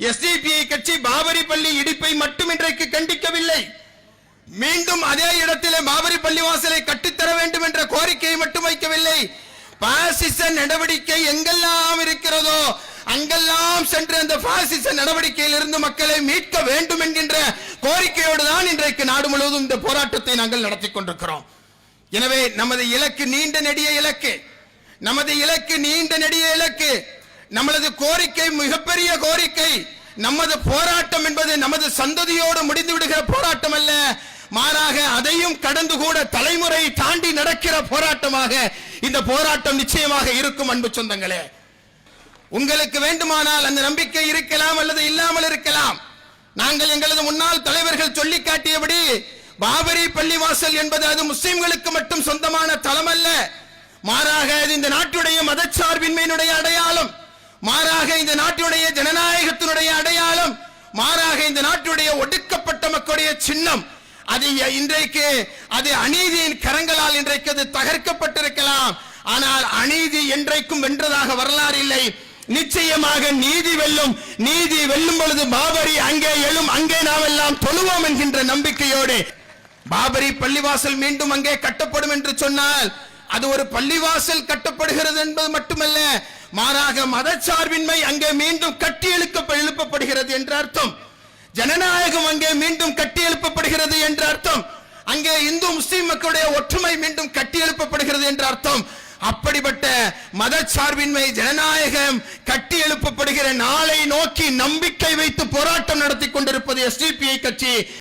SDPI கட்சி பாபரி பள்ளி இடிப்பை மட்டும் இன்றைக்கு கண்டிக்கவில்லை. மீண்டும் அதே இடத்திலே பாபரி பள்ளிவாசலை கட்டித்தர வேண்டும் என்ற கோரிக்கையை மட்டும் வைக்கவில்லை. பாசிச நடவடிக்கை எங்கெல்லாம் இருக்கிறதோ அங்கெல்லாம் சென்று அந்த பாசிச நடவடிக்கையில் இருந்து மக்களை மீட்க வேண்டும் என்கின்ற கோரிக்கையோடு தான் இன்றைக்கு நாடு முழுவதும் இந்த போராட்டத்தை நாங்கள் நடத்தி கொண்டிருக்கிறோம். எனவே நமது இலக்கு நீண்ட நெடிய இலக்கு, நமது இலக்கு நீண்ட நெடிய இலக்கு, நமது கோரிக்கை மிகப்பெரிய கோரிக்கை. நமது போராட்டம் என்பது நமது சந்ததியோடு முடிந்து விடுகிற போராட்டம் அல்ல, மாறாக அதையும் கடந்து கூட தலைமுறை தாண்டி நடக்கிற போராட்டமாக இந்த போராட்டம் நிச்சயமாக இருக்கும். அன்பு சொந்தங்களே, உங்களுக்கு வேண்டுமானால் அந்த நம்பிக்கை இருக்கலாம் அல்லது இல்லாமல் இருக்கலாம். நாங்கள் எங்களது முன்னாள் தலைவர்கள் சொல்லி காட்டியபடி பாபரி பள்ளிவாசல் என்பது அது முஸ்லிம்களுக்கு மட்டும் சொந்தமான தலம் அல்ல, மாறாக அது இந்த நாட்டுடைய மதச்சார்பின்மையினுடைய அடையாளம், மாறாக இந்த நாட்டுடைய ஜனநாயகத்தினுடைய அடையாளம், மாறாக இந்த நாட்டுடைய ஒடுக்கப்பட்ட மக்களுடைய சின்னம். அது இன்றைக்கு அது அநீதியின் கரங்களால் இன்றைக்கு அது தகர்க்கப்பட்டிருக்கலாம், ஆனால் அநீதி என்றைக்கும் வென்றதாக வரலாறு இல்லை. நிச்சயமாக நீதி வெல்லும். நீதி வெல்லும் பொழுது பாபரி அங்கே எழும், அங்கே நாம் எல்லாம் தொழுவோம் என்கின்ற நம்பிக்கையோடு பாபரி பள்ளிவாசல் மீண்டும் அங்கே கட்டப்படும் என்று சொன்னால் அது ஒரு பள்ளிவாசல் கட்டப்படுகிறது என்பது மட்டுமல்ல, மாறாக மதச்சார்பின்மை அங்கே மீண்டும் கட்டி எழுப்பப்படுகிறது என்ற அர்த்தம். ஜனநாயகம் அங்கே மீண்டும் கட்டி எழுப்பப்படுகிறது என்ற அர்த்தம். அங்கே இந்து முஸ்லிம் மக்களுடைய ஒற்றுமை மீண்டும் கட்டி எழுப்பப்படுகிறது என்ற அர்த்தம். அப்படிப்பட்ட மதச்சார்பின்மை ஜனநாயகம் கட்டி எழுப்பப்படுகிற நாளை நோக்கி நம்பிக்கை வைத்து போராட்டம் நடத்தி கொண்டிருப்பது எஸ்டிபிஐ கட்சி.